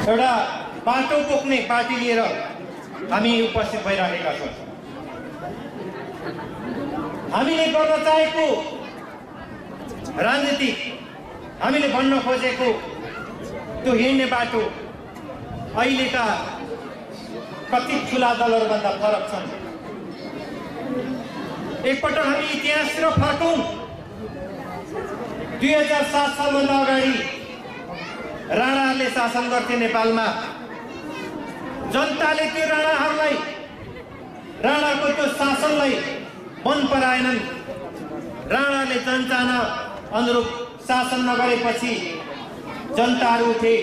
एउटा बाटो बोक्ने पार्टी लिएर हामी उपस्थित भइरहेका छौँ। हामीले गर्न चाहेको राजनीति, हामीले भन्न खोजेको त्यो हिँड्ने बाटो अहिलेका कति ठुला दलहरूभन्दा फरक छन्। एकपटक हामी इतिहासतिर फर्कौँ। 2007 सालभन्दा अगाडि राणाहरूले शासन गर्थे नेपालमा। जनताले त्यो राणाको त्यो शासनलाई मन पराएनन्। राणाले जनचाहना अनुरूप शासन नगरेपछि जनताहरू उठे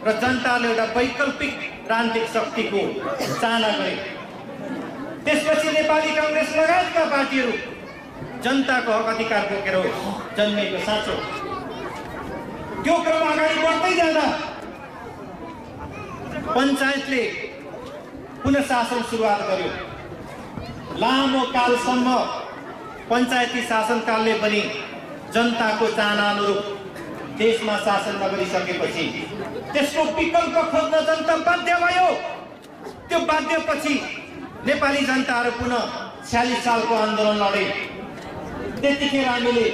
र जनताले एउटा वैकल्पिक राजनीतिक शक्तिको चाहना गरे। त्यसपछि नेपाली कांग्रेस लगायतका पार्टीहरू जनताको हक अधिकार बोकेर जन्मेको साँचो। त्यो क्रम अगाडि बढ्दै जाँदा पञ्चायतले पुनः शासन सुरुवात गर्यो। लामो कालसम्म पञ्चायती शासनकालले पनि जनताको चाहना अनुरूप देशमा शासन नगरिसकेपछि त्यसको विकल्प खोज्न जनता बाध्य भयो। त्यो बाध्यपछि नेपाली जनताहरू पुनः 46 सालको आन्दोलन लडे। त्यतिखेर हामीले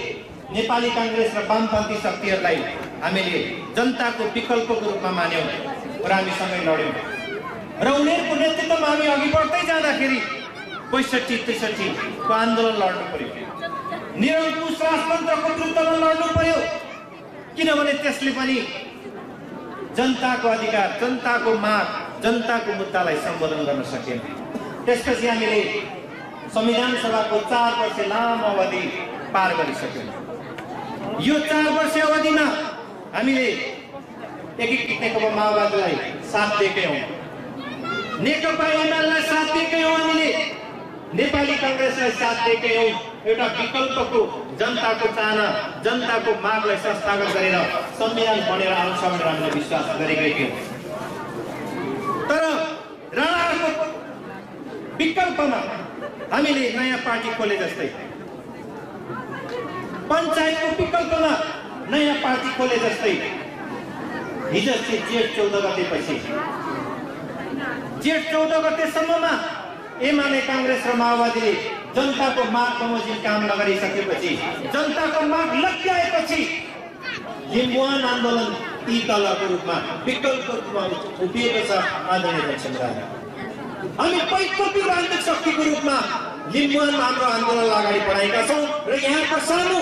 नेपाली कांग्रेस र वामपन्थी शक्तिहरूलाई हामीले जनताको विकल्पको रूपमा मान्यौं र हामीसँगै लड्यौं र उनीहरूको नेतृत्वमा हामी अघि बढ्दै जाँदाखेरि 65-63 को आन्दोलन लड्नु पर्यो। निरङ्कुश राजतन्त्रको विरुद्धमा लड्नु पर्यो, किनभने त्यसले पनि जनताको अधिकार, जनताको माग, जनताको मुद्दालाई सम्बोधन गर्न सकेन। त्यसपछि हामीले संविधान सभाको 4 वर्ष लामो अवधि पार गरिसक्यौं। यो 4 वर्ष अवधिमा हामीले एकीकृत नेकपा माओवादीलाई साथ दिएकै हौं, नेकपा एमालेलाई साथ दिएकै हौं, हामीले नेपाली कांग्रेसलाई साथ दिएकै हौं। एउटा विकल्पको जनताको चाहना, जनताको मागलाई संस्थागत गरेर संविधान बनेर आउँछ भनेर हामीले विश्वास गरेकै थियौं। तर राणाको विकल्पमा हामीले नयाँ पार्टी खोले जस्तै, पञ्चायतको विकल्पमा नयाँ पार्टी खोले जस्तै हिजो जेठ 14 गतेपछि, जेठ 14 गतेसम्ममा एमाले कांग्रेस र माओवादीले जनताको माग बमोजिम काम नगरिसकेपछि, जनताको माग लग्याएपछि लिम्बुवान आन्दोलन ती दलको रूपमा विकल्पको रूपमा उभिएको छ। आदरणीय अध्यक्ष, हामी वैकल्पिक राजनीतिक शक्तिको रूपमा लिम्बुवानमा हाम्रो आन्दोलन अगाडि बढाएका छौं र यहाँको सानो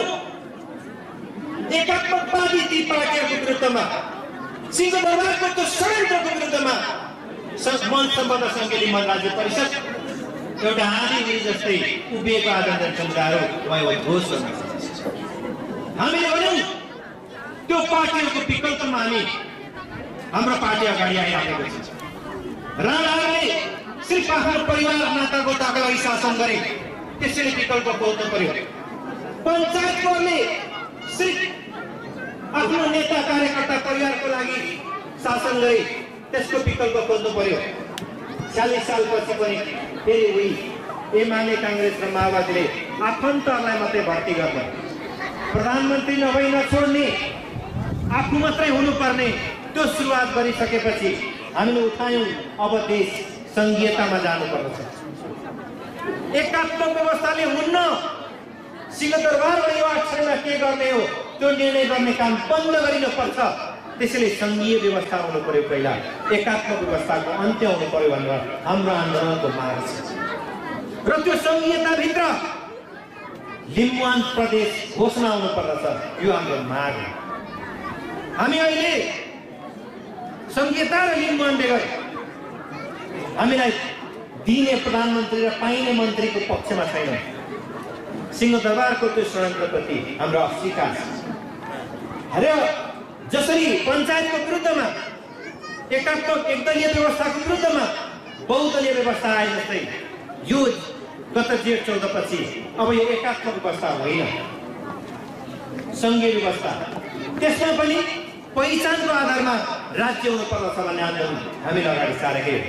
एकात्मकवादी ती पार्टीहरूको विरुद्धमा, सिंहदरबारको त्यो षड्यन्त्रको विरुद्धमा मन सम्बन्ध सङ्घीय मन राज्य परिषद एउटा आँधी जस्तै उभिएको आदरणीय समुदायहरू घोष गर्न सक्छ। हामीले भन्यौं त्यो पार्टीहरूको विकल्पमा हाम्रो पार्टी अगाडि आइराखेको छ। राणाहरूले सिर्फ आफ्नो परिवार नातागोताका लागि शासन गरे, त्यसैले विकल्प खोज्नु पर्यो। पञ्चायतले सिर्फ आफ्नो नेता कार्यकर्ता परिवारको लागि शासन गरे, त्यसको विकल्प खोज्नु पर्यो। 40 सालपछि पनि फेरि उही एमाले कांग्रेस र माओवादीले आफन्तहरूलाई मात्रै भर्ती गर्ने, प्रधानमन्त्री नभई नछोड्ने, आफू मात्रै हुनुपर्ने त्यो सुरुवात गरिसकेपछि हामीले उठायौं अब देश संघीयतामा जानुपर्छ। एकात्मक व्यवस्थाले हुन्न। सिंहदरबार र यो 8 क्षणमा के गर्ने हो त्यो निर्णय गर्ने काम बन्द गरिनुपर्छ। त्यसैले संघीय व्यवस्था हुनु पर्यो, पहिला एकात्मक व्यवस्थाको अन्त्य हुनु पर्यो भनेर हाम्रो आन्दोलनको माग छ। र त्यो संघीयताभित्र लिम्बुवान प्रदेश घोषणा हुनुपर्दछ, यो हाम्रो माग हो। हामी अहिले संघीयता र लिम्बुवान बेगर हामीलाई दिने प्रधानमन्त्री र पाइने मन्त्रीको पक्षमा छैनौं। सिंहदरबारको त्यो षड्यन्त्रप्रति हाम्रो अस्वीकार छ। जसरी पञ्चायतको विरुद्धमा, एकात्मक एकदलीय व्यवस्थाको विरुद्धमा बहुदलीय व्यवस्था आए जस्तै यो गत जेठ 14 पछि अब यो एकात्मक व्यवस्था होइन, संघीय व्यवस्था। त्यसमा पनि पहिचानको आधारमा राज्य हुनुपर्दछ भन्ने आन्दोलन हामीले अगाडि सारेकै हो।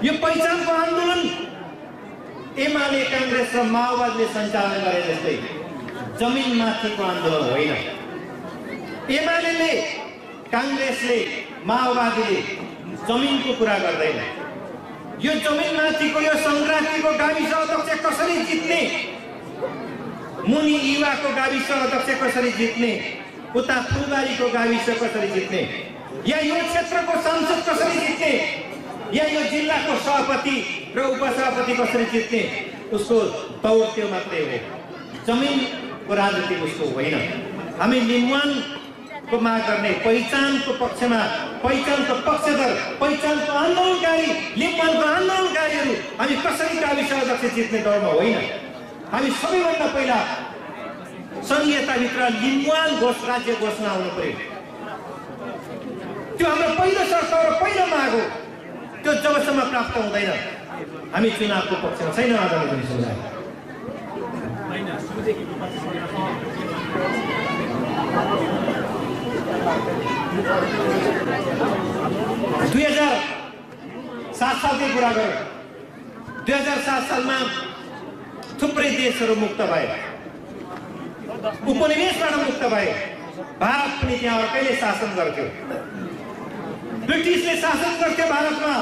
यो पहिचानको आन्दोलन एमाले कांग्रेस र माओवादीले सञ्चालन गरे जस्तै जमिनमाथिको आन्दोलन होइन। एमाले कांग्रेसले माओवादीले जमिनको कुरा गर्दैन। यो जमिनमाथिको यो संक्रान्तिको गाविस अध्यक्ष कसरी जित्ने, मुनि युवाको गाविस अध्यक्ष कसरी जित्ने, उता फुलबारीको गाविस कसरी जित्ने, या यो क्षेत्रको सांसद कसरी जित्ने, या यो जिल्लाको सभापति र उपसभापति कसरी जित्ने, उसको दौड त्यो मात्रै हो। जमिनको राजनीति उसको होइन। हामी लिम्बुवानको माग गर्ने, पहिचानको पक्षमा, पहिचानको पक्षधर, पहिचानको आन्दोलनकारी, लिम्बुवानको आन्दोलनकारीहरू हामी कसरी गाविस अध्यक्ष जित्ने दौडमा होइन। हामी सबैभन्दा पहिला संहिताभित्र लिम्बुवान राज्य घोषणा हुनु पर्यो। त्यो हाम्रो पहिलो शर्त र पहिलो माग हो। त्यो जबसम्म प्राप्त हुँदैन हामी चुनावको पक्षमा छैनौँ। आदरणीय पनि समुदाय, 2007 सालकै कुरा गरौँ। 2007 सालमा थुप्रै देशहरू मुक्त भए, उपनिवेशबाट मुक्त भए। भारत पनि त्यहाँ अर्कैले शासन गर्थ्यो, ब्रिटिसले शासन गर्थ्यो भारतमा।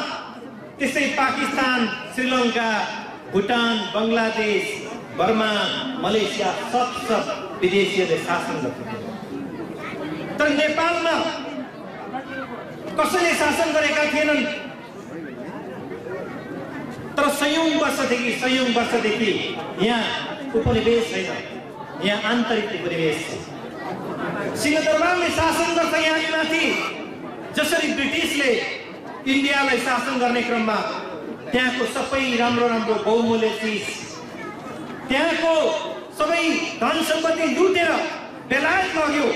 त्यसै पाकिस्तान, श्रीलङ्का, भुटान, बङ्गलादेश, बर्मा, मलेसिया सब विदेशीहरूले शासन गर्थ्यो। तर नेपालमा कसैले शासन गरेका थिएनन्। तर सयौं वर्षदेखि यहाँ उपनिवेश छैन, यहाँ आन्तरिक उपनिवेश छ। सिंहदरबारले शासन गर्छ यहाँमाथि। जसरी ब्रिटिसले इन्डियालाई शासन गर्ने क्रममा त्यहाँको सबै राम्रो राम्रो बहुमूल्य चिज, त्यहाँको सबै धन सम्पत्ति लुटेर बेलायत लग्यो।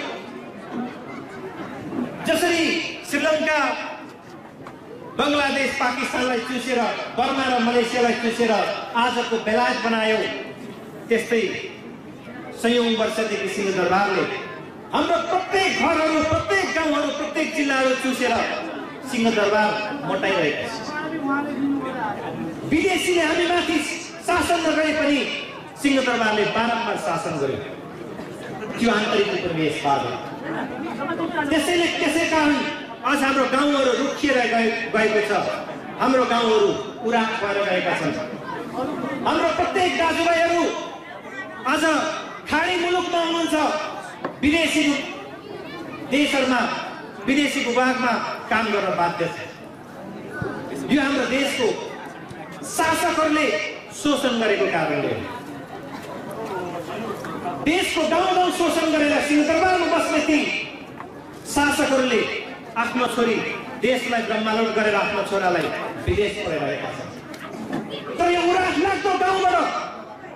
जसरी श्रीलङ्का, बङ्गलादेश, पाकिस्तानलाई चुसेर, बर्मा र मलेसियालाई चुसेर आजको बेलायत बनायो, त्यस्तै सयौं वर्षदेखि सिंहदरबारले हाम्रो प्रत्येक घरहरू, प्रत्येक गाउँहरू, प्रत्येक जिल्लाहरू चुसेर सिंहदरबार मोटाइरहेको छ। विदेशीले हामीमाथि शासन नगरे पनि सिंहदरबारले बारम्बार शासन गर्यो। त्यो आन्तरिक उपनिवेशवाद हो। त्यसै कारण आज हाम्रो गाउँहरू रुखिएर गएको छ। हाम्रो गाउँहरू उराक भएर गएका छन्। हाम्रो प्रत्येक दाजुभाइहरू आज खाडी मुलुकमा हुनुहुन्छ, विदेशी देशहरूमा, विदेशी भूभागमा काम गर्न बाध्य छ। यो हाम्रो देशको शासकहरूले शोषण गरेको कारणले, देशको गाउँ शोषण गरेर सिंहदरबारमा बस्ने ती शासकहरूले आफ्नो छोरी देशलाई ब्रह्मालुट गरेर आफ्नो छोरालाई विदेश पठाइरहेका छन्। तर यो उराक लाग्दो गाउँबाट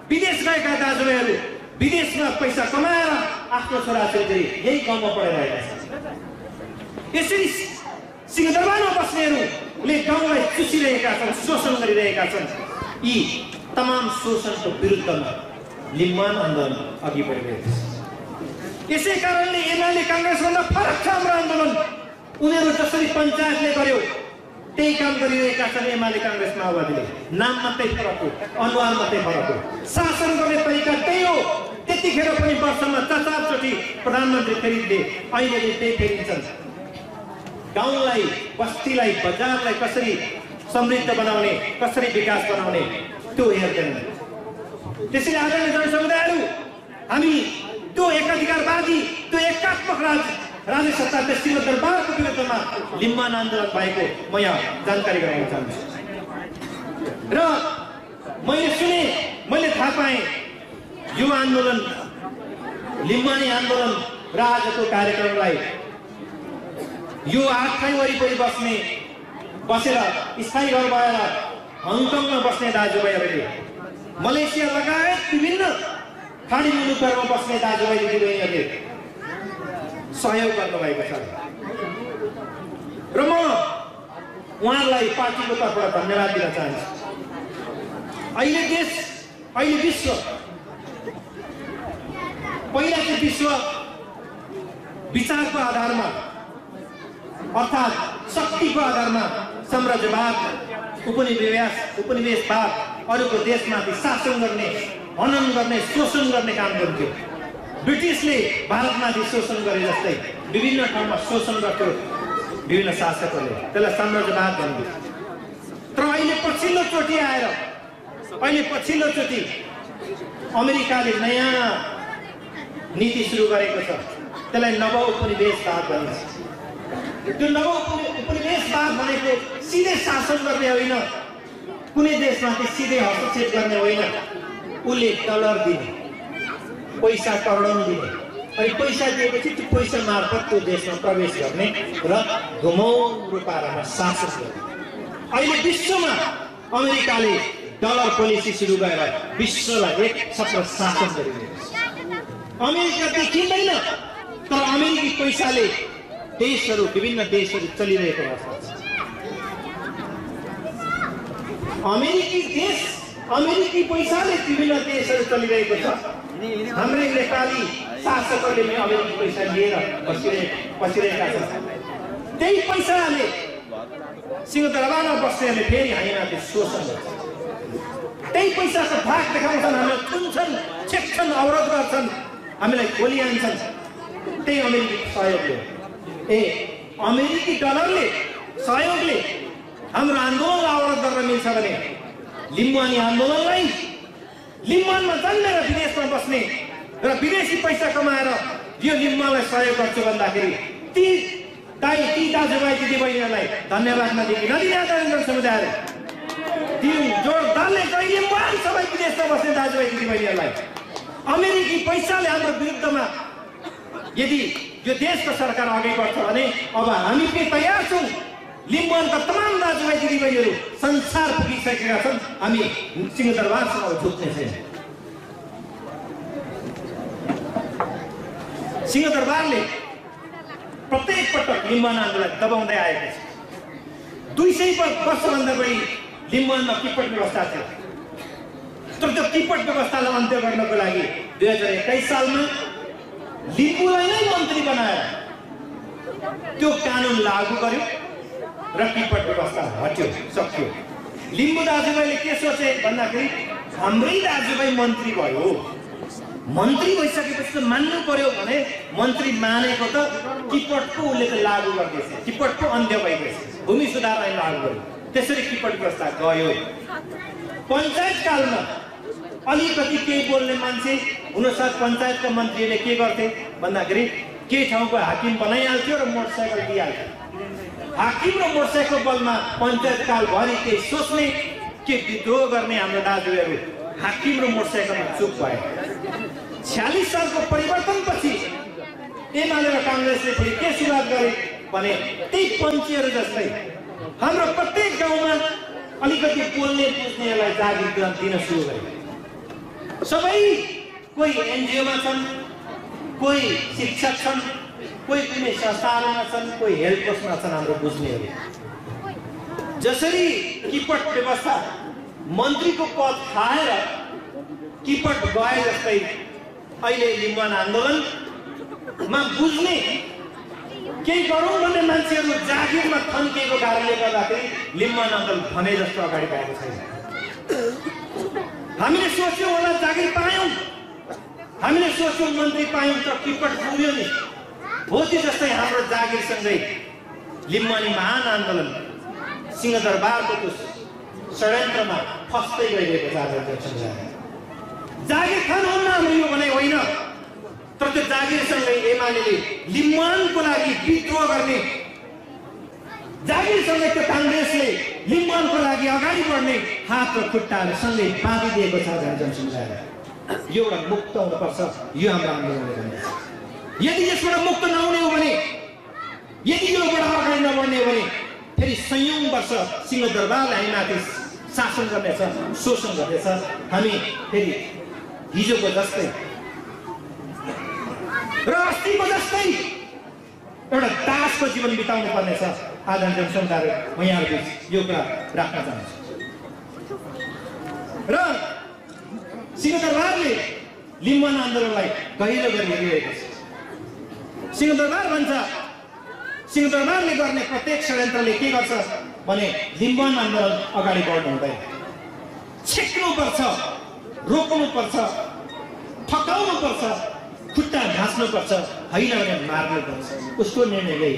विदेश गएका दाजुभाइहरू विदेशमा पैसा कमाएर आफ्नो छोराछोरी यही गाउँमा पढाइरहेका छन्। यसरी सिंहदरबारमा बस्नेहरूले गाउँलाई चुसिरहेका छन्, शोषण गरिरहेका छन्। यी तमाम शोषणको विरुद्धमा लिम्बुवान आन्दोलन अघि बढिरहेको छ। यसै कारणले एमाले काङ्ग्रेसभन्दा फरक छ हाम्रो आन्दोलन। उनीहरू जसरी पञ्चायतले गर्यो त्यही काम गरिरहेका छन् एमाले काङ्ग्रेस माओवादीले। नाम मात्रै फरक हो, अनुहार मात्रै फरक हो, शासन गर्ने तरिका त्यही हो। त्यतिखेर पनि वर्षमा 4 चोटि प्रधानमन्त्री फेरिले अहिले त्यही फेरिन्छन्। गाउँलाई, बस्तीलाई, बजारलाई कसरी समृद्ध बनाउने, कसरी विकास बनाउने त्यो हेर्दैन। त्यसैले आदरणीय जनसमुदायहरू, हामी त्यो एकाधिकारवादी, त्यो एकात्मक राज्य सत्ता सिंहदरबारको विरुद्धमा लिम्बुवान आन्दोलन भएको म यहाँ जानकारी गराउन चाहन्छु। र मैले सुने, मैले थाहा पाएँ यो आन्दोलन, लिम्बुवानी आन्दोलन र आजको कार्यक्रमलाई यो 8 ठाउँ वरिपरि बसेर स्थायी घर भएर हङकङमा बस्ने दाजुभाइहरूले, मलेसिया लगायत विभिन्न खाडी मुलुकहरूमा बस्ने दाजुभाइ दिदीबहिनीहरूले सहयोग गर्नुभएको छ। र म उहाँहरूलाई पार्टीको तर्फबाट धन्यवाद दिन चाहन्छु। अहिले विश्व, पहिला चाहिँ विश्व विचारको आधारमा अर्थात् शक्तिको आधारमा साम्राज्यवाद, उपनिवेशवाद, अरूको देशमाथि शासन गर्ने, हनन गर्ने, शोषण गर्ने काम गर्थ्यो। ब्रिटिसले भारतमाथि शोषण गरे जस्तै विभिन्न ठाउँमा शोषण गर्थ्यो विभिन्न शासकहरूले, त्यसलाई साम्राज्यवाद भनिदियो। तर अहिले पछिल्लो चोटि अमेरिकाले नयाँ नीति सुरु गरेको छ, त्यसलाई नवउपनिवेशवाद भनिन्छ। त्यो नवउपनिवेशवाद भनेको सिधै शासन गर्ने होइन, कुनै देशमाथि सिधै हस्तक्षेप गर्ने होइन, उसले डलर दिने, पैसा करोडौँ दिने, अनि पैसा दिएपछि त्यो पैसा मार्फत त्यो देशमा प्रवेश गर्ने र घुमाउरो पारामा शासन गर्ने। अहिले विश्वमा अमेरिकाले डलर पोलिसी सुरु गरेर विश्वलाई एक छत्र शासन गरिरहेको छ। अमेरिका देखिँदैन, तर अमेरिकी पैसाले विभिन्न देशहरू चलिरहेको अवस्था छ। अमेरिकी पैसाले विभिन्न देशहरू चलिरहेको छ। हाम्रै नेपाली शासकहरूले पनि अमेरिकी पैसा लिएर बसिरहेका छन्। त्यही पैसाले सिंहदरबारमा बस्नेहरूले फेरि हामीमाथि शोषण गर्छ। त्यही पैसाको भाग देखाउँछन्, हामीलाई थुन्छन्, छेक्छन्, अवरोध गर्छन्, हामीलाई खोली हान्छन्। त्यही अमेरिकी सहयोगले, अमेरिकी डलरले सहयोगले हाम्रो आन्दोलनलाई अवरोध गर्न मिल्छ भने लिम्बुवानी आन्दोलनलाई लिम्बुवानमा जन्मेर विदेशमा बस्ने र विदेशी पैसा कमाएर यो लिम्बुवालाई सहयोग गर्छु भन्दाखेरि ती दाजुभाइ दिदीबहिनीहरूलाई धन्यवाद नदिने आदरणीय समुदायले जोडदारले लिम्बुवान सबै विदेशमा बस्ने दाजुभाइ दिदीबहिनीहरूलाई अमेरिकी पैसाले हाम्रो विरुद्धमा यदि यो देशको सरकार अगाडि बढ्छ भने अब हामी पनि तयार छौँ। लिम्बुवानका तमाम दाजुभाइ दिदीबहिनीहरू संसार पुगिसकेका छन्, हामी सिंहदरबारसँग झुक्ने छैन। सिंहदरबारले प्रत्येक पटक लिम्बुवान आन्दोलनलाई दबाउँदै आएको छ। 200 वर्षभन्दा बढी लिम्बुवानमा किपट व्यवस्था थियो, तर त्यो किपट व्यवस्थालाई अन्त्य गर्नको लागि 2021 सालमा लिम्बुलाई नै मन्त्री बनाएर त्यो कानुन लागू गर्यो र किपट व्यवस्था हट्यो, सक्यो। लिम्बू दाजुभाइले के सोचे भन्दाखेरि हाम्रै दाजुभाइ मन्त्री भयो, मन्त्री भइसकेपछि त मान्नु पर्यो भने मन्त्री मानेको त किपटको उसले त लागू गर्दैछ, किपटको अन्त्य भइगएछ, भूमि सुधार ऐन लागू गर्यो। त्यसरी किपट व्यवस्था गयो। पञ्चायत कालमा अलिकति केही बोल्ने मान्छे हुनसाथ पञ्चायतका मन्त्रीले के गर्थे भन्दाखेरि केही ठाउँको हाकिम बनाइहाल्थ्यो र मोटरसाइकल दिइहाल्थ्यो। हाकिम र मोटरसाइकल बलमा पञ्चायत कालभरि केही सोच्ने, के विद्रोह गर्ने हाम्रो दाजुहरू हाकिम र मोटरसाइकलमा चुप भए। 46 सालको परिवर्तनपछि एमाले र काङ्ग्रेसले फेरि के सुरुवात गरे भने त्यही पञ्चीहरू जस्तै हाम्रो प्रत्येक गाउँमा अलिकति बोल्ने बुझ्नेहरूलाई जागिर दिन सुरु गरे। सबै कोही एनजिओमा छन्, कोही शिक्षक छन्, कोही कुनै संस्थाहरूमा छन्, कोही हेल्थ पोस्टमा छन् हाम्रो बुझ्नेहरू। जसरी किपट व्यवस्था मन्त्रीको पद खाएर किपट गए जस्तै अहिले लिम्बुवान आन्दोलनमा बुझ्ने केही गरौँ भन्ने मान्छेहरू जागिरमा थन्किएको कारणले गर्दाखेरि लिम्बुवान आन्दोलन भने जस्तो अगाडि बढेको छैन। हामीले सोच्यौँ होला जागिर पायौँ, हामीले सोच्यौँ मन्त्री पायौँ, तर किपट पुग्यो नि हो। त्यो जस्तै हाम्रो जागिरसँगै लिम्बुवानी महान आन्दोलन सिंहदरबारको त्यो षड्यन्त्रमा फस्दै गइरहेको छ। जागिर खानुहुन्न हाम्रो यो भने होइन, तर त्यो जागिरसँगै एमालेले लिम्बुवानको लागि विद्रोह गर्ने, जागिरसँगै त्यो काङ्ग्रेसले लिम्बुवानको लागि अगाडि बढ्ने हात र खुट्टाहरू सँगै बाँधिदिएको छ जनसमुदायलाई। यो एउटा मुक्त हुनुपर्छ, यो हाम्रो आन्दोलनले भन्दछ। यदि यसबाट मुक्त नहुने हो भने, यदि योबाट अगाडि नबढ्ने हो भने फेरि सयौं वर्ष सिंहदरबारले हामीमाथि शासन गर्नेछ, शोषण गर्नेछ। हामी फेरि हिजोको जस्तै र अस्तिको जस्तै एउटा दासको जीवन बिताउनु पर्नेछ। आदरणीय जनसमुदाय, म यहाँहरुबीच यो कुरा राख्न चाहन्छु। र सिंहदरबारले लिम्बुवान आन्दोलनलाई गहिरो गरिरहेको छ। सिंहदरबारले गर्ने प्रत्येक षड्यन्त्रले के गर्छ भने लिम्बुवान आन्दोलन अगाडि बढ्नु हुँदैन। छेक्नुपर्छ, रोक्नुपर्छ, ठकाउनुपर्छ, खुट्टा घाँच्नुपर्छ, होइन भने मार्नुपर्छ, उसको निर्णयले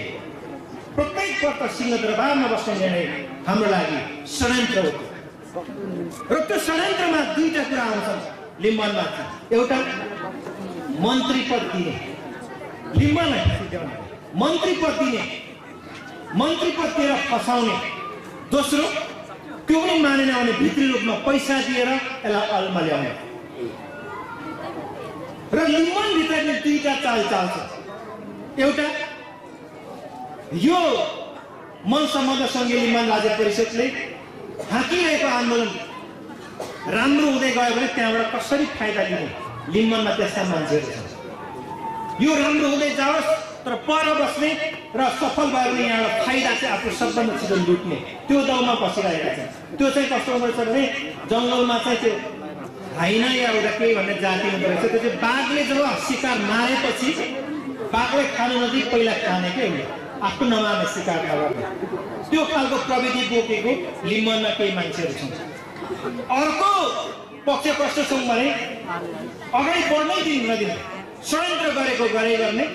प्रत्येक पल्ट सिंहदरबारमा बस्ने निर्णय हाम्रो लागि षड्यन्त्र हो। र त्यो षड्यन्त्रमा दुईटा कुरा आउँछन् लिम्बनमा। एउटा मन्त्री पद दिने, लिम्बलाई सिद्ध्याउने, मन्त्री पद दिने, मन्त्री पद दिएर फसाउने। दोस्रो, त्यो पनि मानेन भने भित्री रूपमा पैसा दिएर यसलाई अलमा ल्याउने। र लिम्बनभित्रले दुईटा चाल चाल्छ। एउटा यो मनसा मदरसङ्घीय लिम्बन राज्य परिषदले हाँकिरहेको आन्दोलन राम्रो हुँदै गयो भने त्यहाँबाट कसरी फाइदा लिने, लिम्बनमा त्यस्ता मान्छेहरू छन्। यो राम्रो हुँदै जाओस् तर पर बस्ने र सफल भयो भने यहाँबाट फाइदा चाहिँ आफ्नो सबभन्दा छिटो लुट्ने, त्यो दौडमा बसिरहेका छन्। त्यो चाहिँ कस्तो हुँदो रहेछ भने जङ्गलमा चाहिँ त्यो हाइना या एउटा केही भन्ने जाति हुँदो रहेछ। त्यो चाहिँ बाघले जब शिकार मारेपछि बाघले खानु नदिई पहिला खाने के हो, आफ्नो नमार्ने शिकार नगर्ने, त्यो खालको प्रविधि बोकेको लिम्बनमा केही मान्छेहरू छन्। अर्को पक्ष कस्तो छौँ भने अगाडि बढ्नै दिनु नदिने, षड्यन्त्र गरेको गरे गर्ने,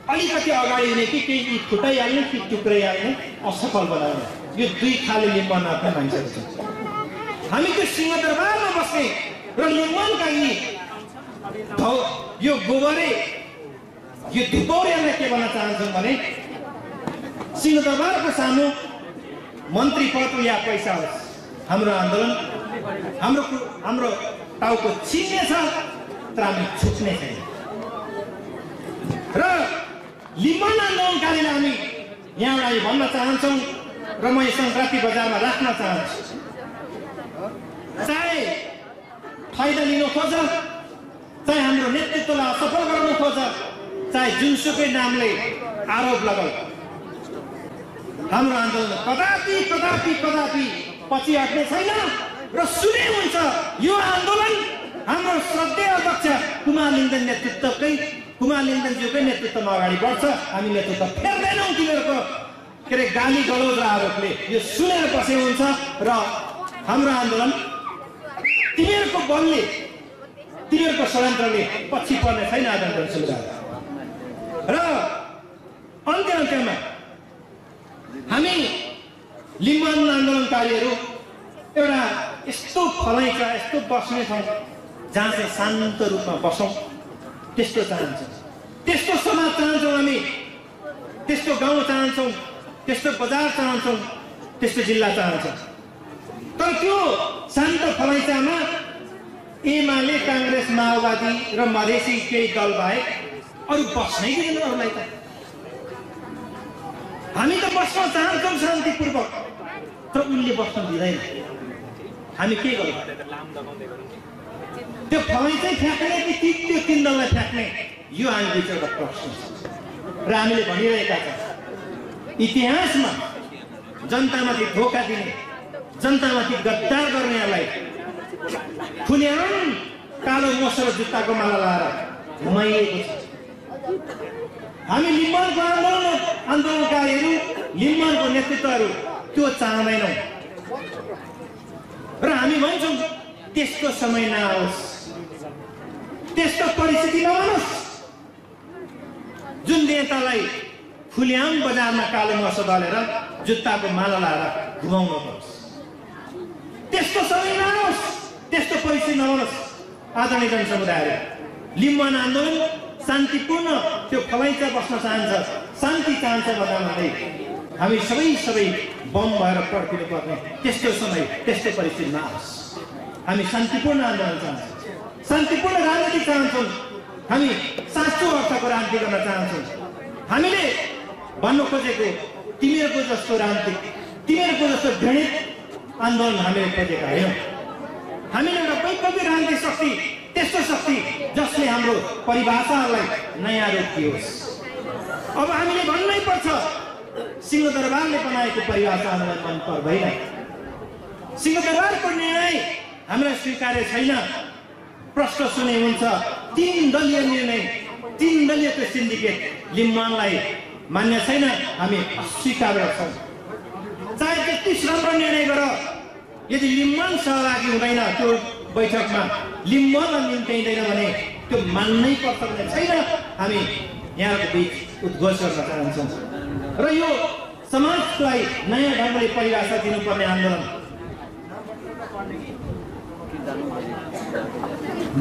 अलिकति अगाडि हुने कि केही फुटाइहाल्ने कि टुक्राइहाल्ने, असफल बनाउने। यो दुई खाले लिम्बनमा आफ्नै मान्छेहरू छन्। हामी त्यो सिंहदरबारमा बस्ने र लिम्बनका यी यो गोबरे यो धुपौरियालाई के भन्न चाहन्छौँ भने सिंहदरबारको सामु मन्त्री पद या पैसा होस्, हाम्रो आन्दोलन हाम्रो टाउको छिन्ने छ तर हामी छुट्ने छैन। र लिम्बन आन्दोलनकारीलाई हामी यहाँबाट भन्न चाहन्छौँ र म यो सङ्क्रान्ति बजारमा राख्न चाहन्छु। चाहे फाइदा लिनु खोज, चाहे हाम्रो नेतृत्वलाई असफल गराउनु खोज, चाहे जुनसुकै नामले आरोप लगाऊ, हाम्रो आन्दोलन कदापि कदापि कदापि पछि हट्ने छैन र सुने हुन्छ। यो आन्दोलन हाम्रो श्रद्धेय अध्यक्ष कुमार लिङ्गदेन नेतृत्वकै कुमार लिङ्गदेनज्यूकै नेतृत्वमा अगाडि बढ्छ। हामी नेतृत्व फेर्दैनौँ तिमीहरूको के अरे गाली गलौज र आरोपले। यो सुनेर बसे हुन्छ र हाम्रो आन्दोलन तिमीहरूको बलले, तिमीहरूको षड्यन्त्रले पछि पर्ने छैन। आदरणीय समुदाय र अन्त्यमा हामी लिम्बन आन्दोलनकारीहरू एउटा यस्तो फलाइका यस्तो बस्ने ठाउँ जहाँ चाहिँ शान्त रूपमा बसौँ, त्यस्तो चाहन्छौँ। त्यस्तो समाज चाहन्छौँ हामी, त्यस्तो गाउँ चाहन्छौँ, त्यस्तो बजार चाहन्छौँ, त्यस्तो जिल्ला चाहन्छौँ। तर त्यो शान्त फलैचामा एमाले, काङ्ग्रेस, माओवादी र मधेसी केही दल बाहेक अरू बस्नै दिँदैन अरूलाई त। हामी त बस्न चाहन्छौँ शान्तिपूर्वक, तर उनले बस्न दिँदैन। हामी के गर्छौँ? त्यो फलैचाइ फ्याँक्ने कि त्यो तीन दललाई फ्याँक्ने, यो हामी बिच एउटा प्रश्न छ। र हामीले भनिरहेका छौँ इतिहासमा जनतामाथि धोका दिने, जनतामाथि गद्दार गर्नेहरूलाई खुल्याम कालो मोसो र जुत्ताको माला लाएर घुमाइएको छ। हामी लिम्बनको आन्दोलनकारीहरू, लिम्बनको नेतृत्वहरू त्यो चाहँदैनौँ र हामी भन्छौँ त्यस्तो समय नआओस्, त्यस्तो परिस्थिति नआओस् जुन नेतालाई खुल्याम बजारमा कालो मोसो दलेर जुत्ताको माला लाएर घुमाउनु पर्छ। त्यस्तो समय नआओस्, त्यस्तो परिस्थिति नआओस्। आदरणीय जनसमुदायहरू, लिम्बन आन्दोलन शान्तिपूर्ण त्यो फलैचा बस्न चाहन्छ, शान्ति चाहन्छ भन्दै हामी सबै बम भएर पर्खिनु पर्ने त्यस्तो समय, त्यस्तो परिस्थिति नआओस्। हामी शान्तिपूर्ण आन्दोलन चाहन्छौँ, शान्तिपूर्ण राजनीति चाहन्छौँ, हामी साँचो अर्थको राजनीति गर्न चाहन्छौँ। हामीले भन्नु खोजेको तिमीहरूको जस्तो राजनीति, तिमीहरूको जस्तो घृणित आन्दोलन हामीले खोजेका होइनौँ। हामीले एउटा वैकल्पिक राजनीतिक शक्ति, त्यस्तो शक्ति जसले हाम्रो परिभाषाहरूलाई नयाँ रूप दियोस्। अब हामीले भन्नै पर्छ सिंहदरबारले बनाएको परिभाषा हामीलाई मन पर्दैन। सिंहदरबारको निर्णय हामीलाई स्वीकार्य छैन। प्रश्न सुने हुन्छ 3 दलीय निर्णय, 3 दलीय सिन्डिकेट लिम्बनलाई मान्य छैन, हामी अस्वीकार गर्छौँ। चाहे त्यति राम्रो निर्णय गर, यदि लिम्बन सहभागी हुँदैन त्यो बैठकमा, लिम्बनलाई निम्त्याइँदैन भने त्यो मान्नै पर्छ भन्ने छैन। हामी यहाँको बिच उद्घोष गर्न चाहन्छौँ र यो समाजलाई नयाँ ढङ्गले परिभाषा दिनुपर्ने आन्दोलन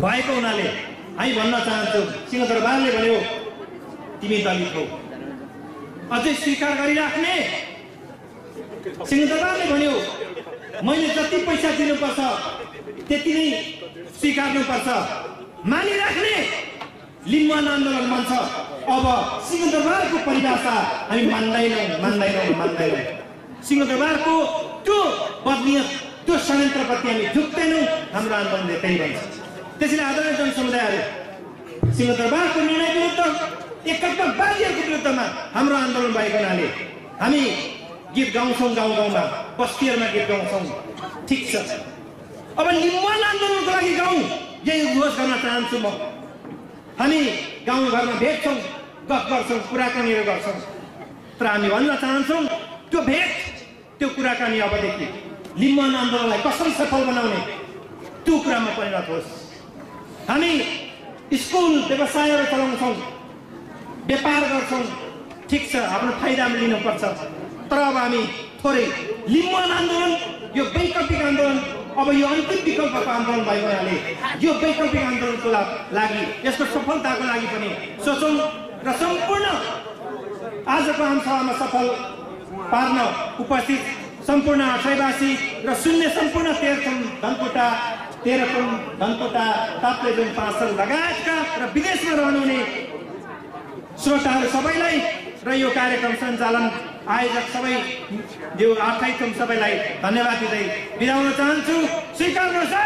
भएको हुनाले हामी भन्न चाहन्छौँ, सिंहदरबारले भन्यो तिमी दलित हौ, अझै स्वीकार गरिराख्ने। सिंहदरबारले भन्यो मैले जति पैसा दिनुपर्छ त्यति नै स्वीकार्नुपर्छ, मानिराख्ने। लिम्बुवान आन्दोलन भन्छ अब सिंहदरबारको परिभाषा हामी मान्दैनौँ। सिंहदरबारको त्यो बदनियत, त्यो षड्यन्त्रप्रति हामी झुक्दैनौँ। हाम्रो आन्दोलनले त्यही भन्छ। त्यसैले आदरणीय जनसमुदायहरू, सिंहदरबारको निर्णय विरुद्ध, एकतावादीहरूको विरुद्धमा हाम्रो आन्दोलन भएको हुनाले हामी गीत गाउँछौँ, गाउँमा बस्तीहरूमा गीत गाउँछौँ, ठिक छ। अब लिम्बुवान आन्दोलनको लागि गाउँ, यही उद्घोष गर्न चाहन्छु म। हामी गाउँघरमा भेट्छौँ, गफ गर्छौँ, कुराकानीहरू गर्छौँ, तर हामी भन्न चाहन्छौँ त्यो भेट, त्यो कुराकानी अबदेखि लिम्बुवान आन्दोलनलाई कसरी सफल बनाउने त्यो कुरामा परिणत होस्। हामी स्कुल व्यवसायहरू चलाउँछौँ, व्यापार गर्छौँ, ठिक छ, आफ्नो फाइदा लिनुपर्छ, तर अब हामी थोरै लिम्बुवान आन्दोलन, यो वैकल्पिक आन्दोलन, अब यो अन्तिम विकल्पको आन्दोलन भएको हुनाले यो वैकल्पिक आन्दोलनको लागि, यसको सफलताको लागि पनि सोचौँ र सम्पूर्ण आजको आमसभामा सफल पार्न उपस्थित सम्पूर्ण आठैवासी र शून्य सम्पूर्ण तेह्रथुम, धनकुटा, तेह्रथुम, धनकुटा, ताप्लेजुङ, पाँचथर लगायतका र विदेशमा रहनुहुने श्रोताहरू सबैलाई र यो कार्यक्रम सञ्चालन आयोजक सबै, यो आठैथुम सबैलाई धन्यवाद दिँदै बिदा हुन चाहन्छु। स्वीकार गर्नुहोस्।